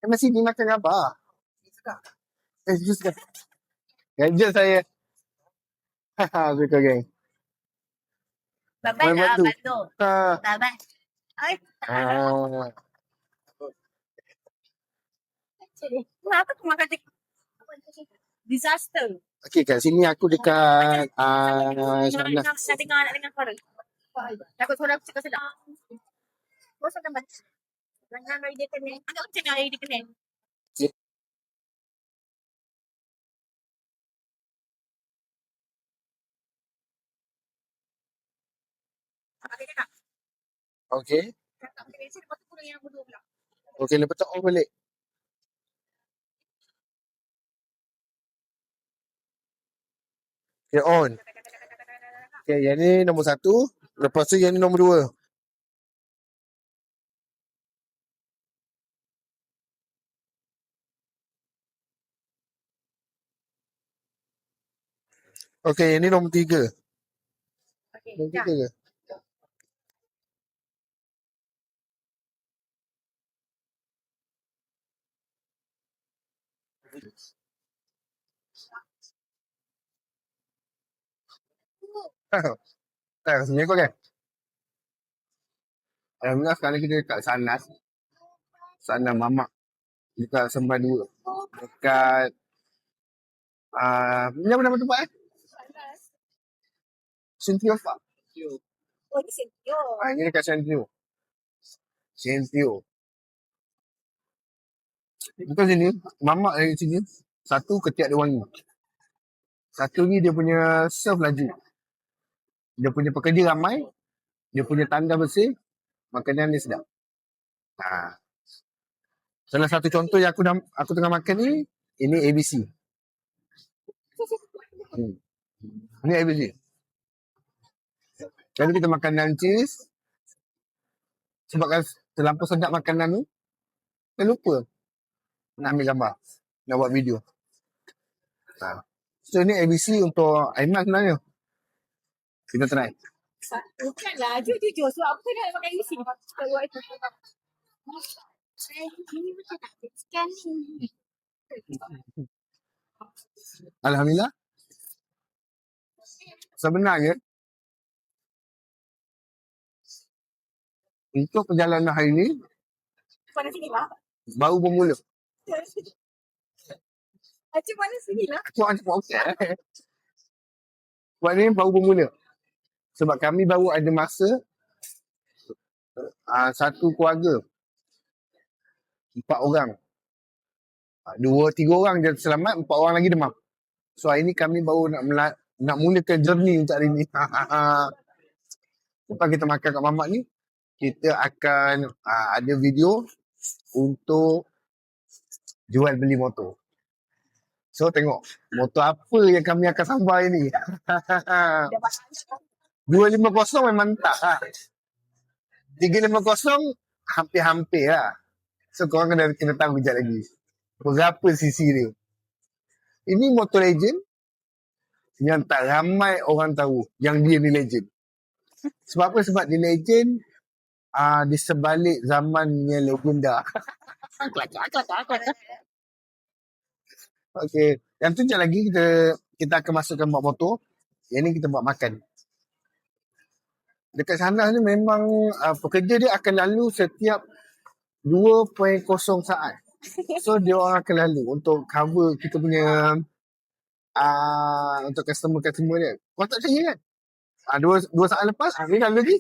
Emang sini makan apa? Jus kan? Ganjil saya. Suka geng. Bapak Main batu. batu. Ha. Bapak. Ay, Ah. kenapa kau makan disaster? Okey, kat sini aku dekat Saya dengar nak dengar suara. Takut suara aku cakap sedap. Bosan kan? Jangan bagi dia kena. Agak macam mana dia kena? Okey. Kakak pakai bensin, lepas tu kurang yang berdua pula. Okey, lepas tu on balik. Okay, on. Okay, yang ni nombor 1. Lepas tu yang ni nombor 2. Okey, yang ni nombor 3. Okey, Nombor dah. 3 ke? Tak, rasanya kau kan? Alhamdulillah sekarang kita dekat Sanas. Sanas Mamak. Dekat Sembah 2. Dekat ni apa nama tempat Sentio Park. Oh, ni Sentio. Ini dekat Sentio. Bukan sini. Mamak dari sini. Satu, ketiak dia wangi. Satu ni dia punya serve laju. Dia punya pekerja ramai. Dia punya tangga bersih. Makanan dia sedap. Salah satu contoh yang aku tengah makan ni, ini ABC. Ini ABC. Kalau kita makan dan cheese, sebabkan terlampau sedap makanan ni, kita lupa nak ambil gambar, nak buat video. So ni ABC untuk Aiman sebenarnya. Kita try. Bukanlah, jujur. Sebab apa nak makan di sini? Kita buat itu. Ini macam nak tekan ni. Alhamdulillah. Sebenarnya, untuk perjalanan hari ni, Mana sini lah? baru bermula. Macam mana sini lah? Buat ni baru bermula. Sebab kami baru ada masa satu keluarga 4 orang. 2-3 orang je selamat, 4 orang lagi demam. So hari ni kami baru nak mulakan journey untuk hari ni. Lepas kita makan kat mamak ni, kita akan ada video untuk jual beli motor. So tengok motor apa yang kami akan sambar ni. 250 memang tak. 350 hampir-hampir lah. So korang kena tahu kejap lagi berapa cc dia. Ini motor legend yang tak ramai orang tahu yang dia ni legend. Sebab apa? Sebab dia legend di sebalik zamannya legenda. Okay. Yang tu sekejap lagi kita akan masukkan buat motor. Yang ni kita buat makan. Dekat sana ni memang pekerja dia akan lalu setiap 2.0 saat. So dia orang akan lalu untuk cover kita punya untuk customer dia. Kau tak percaya kan? 2 saat lepas dia lalu lagi.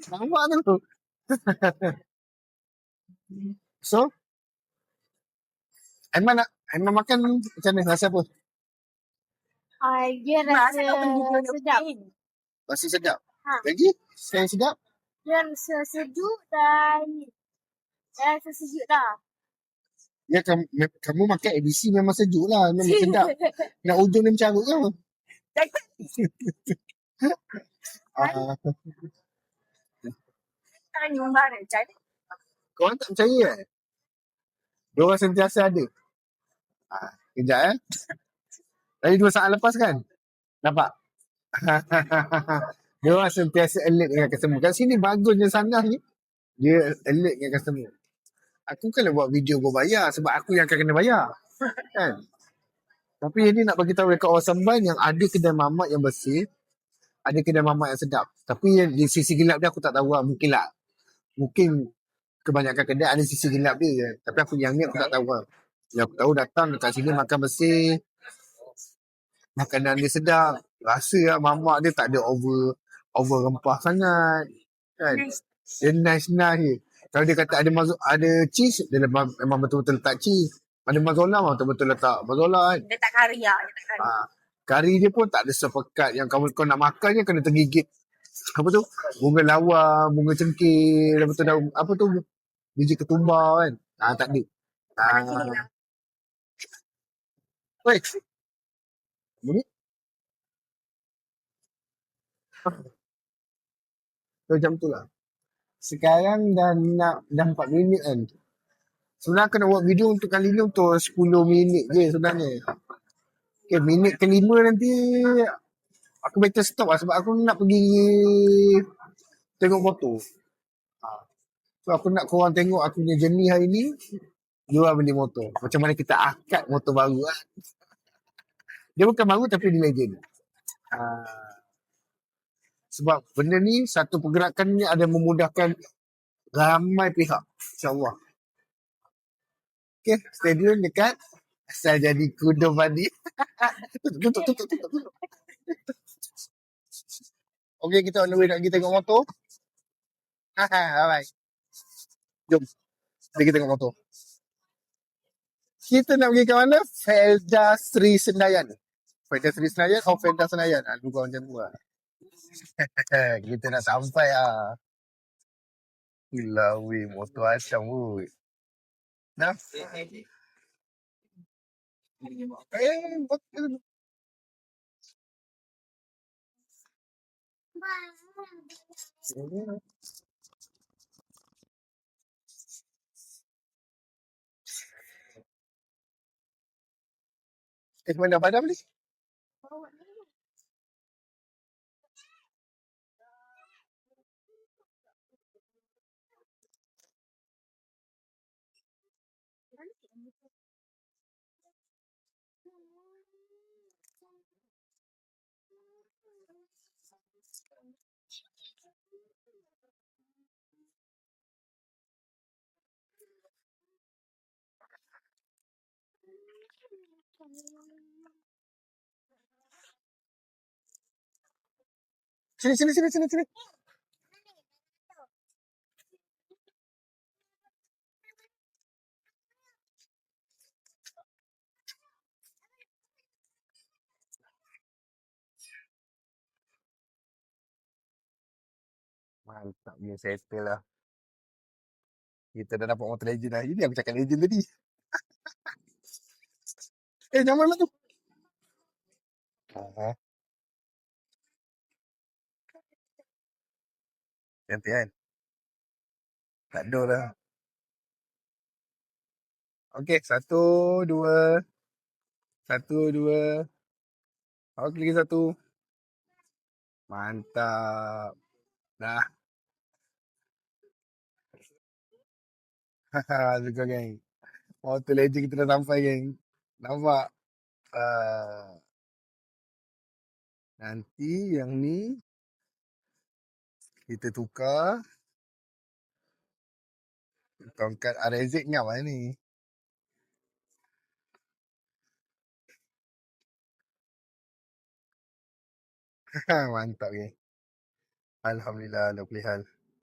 Nampak tu. So Aiman makan macam mana? Rasa apa? Dia rasa sedap. Masih sedap? Lagi? Yang sedap? Dia rasa sejuk dan rasa sejuk dah. Ya, kamu makan ABC memang sejuk lah. Memang sedap. Nak ujung dia mencarut ke? Korang tak percaya kan? Diorang sentiasa ada. Kejap Tadi 2 saat lepas kan? Nampak? Diorang sentiasa alert dengan customer. Kat sini bagusnya sana ni. Dia alert dengan customer. Aku kan buat video berbayar sebab aku yang akan kena bayar. Kan? Tapi dia nak bagi tahu dekat orang Samban yang ada kedai mamak yang bersih, ada kedai mamak yang sedap. Tapi yang di sisi gelap dia aku tak tahu lah. Mungkin lah. Mungkin kebanyakan kedai ada sisi gelap dia je. Tapi aku yang ni aku tak tahu lah. Yang aku tahu datang dekat sini makan bersih, makanan dia sedap. Rasa lah mamak dia tak ada over rempah sangat. Kan? Dia nice-nice je. Kalau dia kata ada cheese, dia memang betul-betul letak cheese. Ada mazola memang betul-betul letak mazola kan. Dia tak kari lah. Dia tak kari. Kari dia pun tak ada sepekat yang kau nak makan je kena tergigit. Apa tu? Bunga lawa, bunga cengkeh, apa tu daun, apa tu? Biji ketumbar kan. Tak ada. Panas Woi, bunyi macam tu lah. Sekarang dah 4 minit kan. Sebenarnya aku nak buat video untuk kali ni untuk 10 minit je sebenarnya. Okay, minit kelima nanti aku better stop lah sebab aku nak pergi tengok motor. So aku nak korang tengok aku punya journey hari ni jual beli motor. Macam mana kita akad motor baru lah. Dia bukan baru tapi dia legend. Sebab benda ni satu pergerakan ni ada memudahkan ramai pihak. InsyaAllah. Okay, stay tune dekat Asal Jadi Kudo Badi. Tutup. Okay, kita on the way nak pergi tengok motor. Bye-bye. Jom. Kita tengok motor. Kita nak pergi ke mana? Felda Sri Senayan. Felda Sri Senayan atau Felda Senayan? Lupa macam tu lah. Kita nak sampai lah. Gila weh, motor asam weh. Dah. Betul. Mana padam ni? Sini. Mantap punya settle lah. Kita dah dapat motor legend lah. Ini aku cakap legend tadi. Jangan lah tu. Cantik kan? Tak ada lah. Okay, 1, 2. 1, 2. Okey, lagi 1. Mantap. Dah. Suka geng. Motor legend kita dah sampai geng. Nampak? Nanti yang ni kita tukar tongkat RZ ngam lah ni. Mantap geng. Alhamdulillah, dah boleh hal.